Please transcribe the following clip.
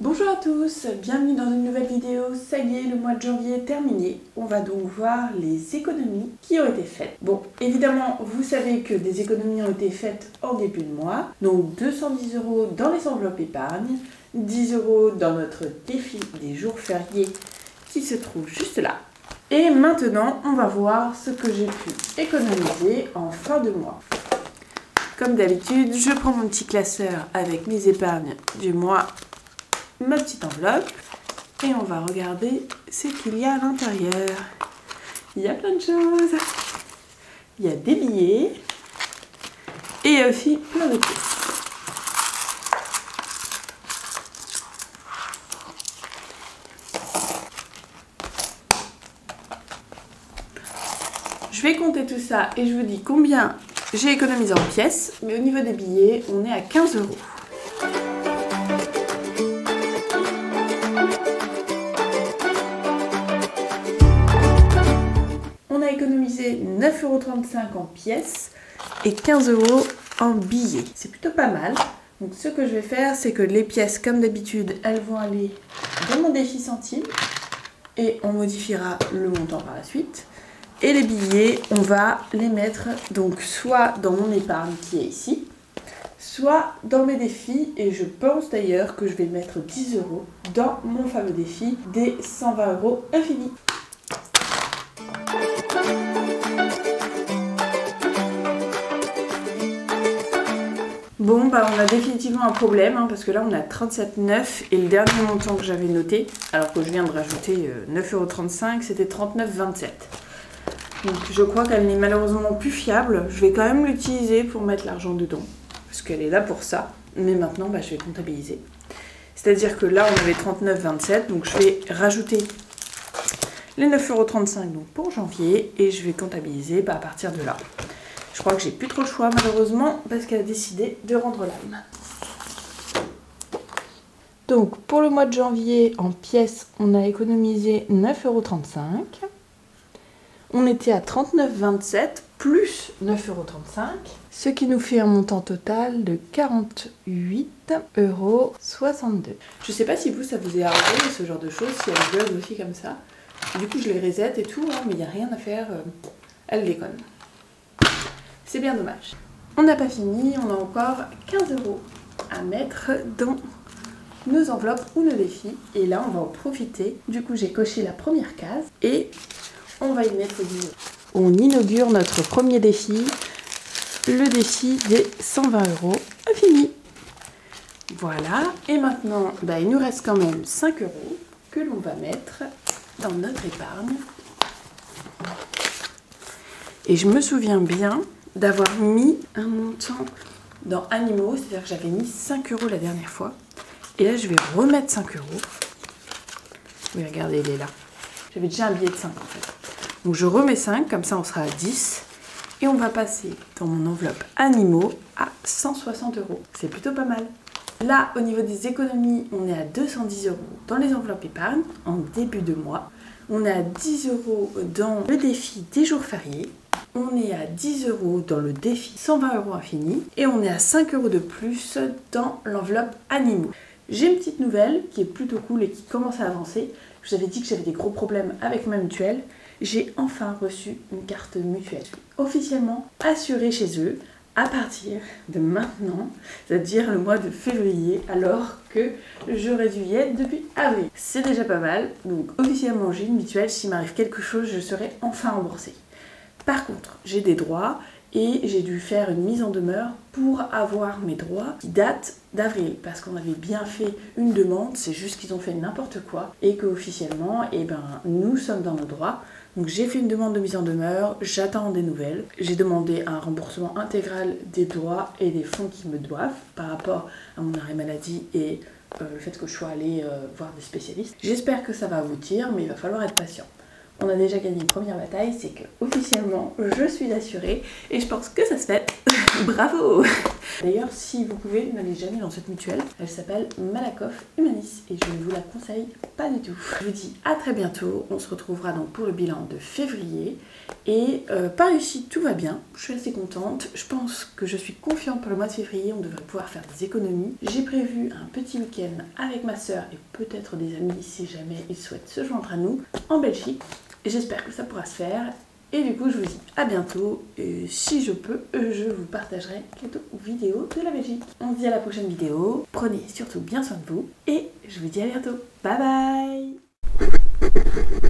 Bonjour à tous, bienvenue dans une nouvelle vidéo. Ça y est, le mois de janvier est terminé. On va donc voir les économies qui ont été faites. Bon, évidemment, vous savez que des économies ont été faites en début de mois. Donc 210 € dans les enveloppes épargne, 10 € dans notre défi des jours fériés qui se trouve juste là. Et maintenant, on va voir ce que j'ai pu économiser en fin de mois. Comme d'habitude, je prends mon petit classeur avec mes épargnes du mois, ma petite enveloppe, et on va regarder ce qu'il y a à l'intérieur. Il y a plein de choses. Il y a des billets et aussi plein de pièces. Je vais compter tout ça et je vous dis combien j'ai économisé en pièces, mais au niveau des billets, on est à 15 €. On a économisé 9,35 € en pièces et 15 € en billets. C'est plutôt pas mal. Donc ce que je vais faire, c'est que les pièces, comme d'habitude, elles vont aller dans mon défi centimes et on modifiera le montant par la suite. Et les billets, on va les mettre donc soit dans mon épargne qui est ici, soit dans mes défis, et je pense d'ailleurs que je vais mettre 10 € dans mon fameux défi des 120 € infinis. Bon, bah on a définitivement un problème, parce que là on a 37,9 et le dernier montant que j'avais noté, alors que je viens de rajouter 9,35 €, c'était 39,27 €. Donc je crois qu'elle n'est malheureusement plus fiable. Je vais quand même l'utiliser pour mettre l'argent dedans, parce qu'elle est là pour ça. Mais maintenant, je vais comptabiliser. C'est-à-dire que là, on avait 39,27, donc je vais rajouter les 9,35 € donc pour janvier, et je vais comptabiliser à partir de là. Je crois que j'ai plus trop le choix, malheureusement, parce qu'elle a décidé de rendre l'âme. Donc pour le mois de janvier, en pièces, on a économisé 9,35 €. On était à 39,27 plus 9,35 €, ce qui nous fait un montant total de 48,62 €. Je sais pas si vous, ça vous est arrivé ce genre de choses, si elle bug aussi comme ça. Du coup, je les reset et tout, mais il n'y a rien à faire, elle déconne. C'est bien dommage. On n'a pas fini, on a encore 15 € à mettre dans nos enveloppes ou nos défis. Et là, on va en profiter. Du coup, j'ai coché la première case et on va y mettre 10 €. On inaugure notre premier défi, le défi des 120 € infini. Voilà, et maintenant, il nous reste quand même 5 € que l'on va mettre dans notre épargne. Et je me souviens bien d'avoir mis un montant dans animaux, c'est-à-dire que j'avais mis 5 € la dernière fois. Et là, je vais remettre 5 €. Oui, regardez, il est là. J'avais déjà un billet de 5 en fait. Donc je remets 5, comme ça on sera à 10. Et on va passer dans mon enveloppe animaux à 160 €. C'est plutôt pas mal. Là, au niveau des économies, on est à 210 € dans les enveloppes épargne en début de mois. On est à 10 € dans le défi des jours fériés. On est à 10 € dans le défi 120 € infini. Et on est à 5 € de plus dans l'enveloppe animaux. J'ai une petite nouvelle qui est plutôt cool et qui commence à avancer. Je vous avais dit que j'avais des gros problèmes avec ma mutuelle. J'ai enfin reçu une carte mutuelle. Je suis officiellement assurée chez eux à partir de maintenant, c'est-à-dire le mois de février, alors que j'aurais dû y être depuis avril. C'est déjà pas mal, donc officiellement j'ai une mutuelle. S'il m'arrive quelque chose, je serai enfin remboursée. Par contre, j'ai des droits et j'ai dû faire une mise en demeure pour avoir mes droits qui datent d'avril, parce qu'on avait bien fait une demande, c'est juste qu'ils ont fait n'importe quoi et qu'officiellement, nous sommes dans nos droits. Donc j'ai fait une demande de mise en demeure, j'attends des nouvelles. J'ai demandé un remboursement intégral des droits et des fonds qui me doivent par rapport à mon arrêt maladie et le fait que je sois allée voir des spécialistes. J'espère que ça va aboutir, mais il va falloir être patient. On a déjà gagné une première bataille, c'est que officiellement je suis assurée et je pense que ça se fait. Bravo! D'ailleurs, si vous pouvez, n'allez jamais dans cette mutuelle. Elle s'appelle Malakoff Humanis et je ne vous la conseille pas du tout. Je vous dis à très bientôt. On se retrouvera donc pour le bilan de février. Et par ici, tout va bien. Je suis assez contente. Je pense que je suis confiante pour le mois de février. On devrait pouvoir faire des économies. J'ai prévu un petit week-end avec ma soeur et peut-être des amis si jamais ils souhaitent se joindre à nous en Belgique. J'espère que ça pourra se faire. Et du coup, je vous dis à bientôt. Et si je peux, je vous partagerai quelques vidéos de la Belgique. On se dit à la prochaine vidéo. Prenez surtout bien soin de vous. Et je vous dis à bientôt. Bye bye!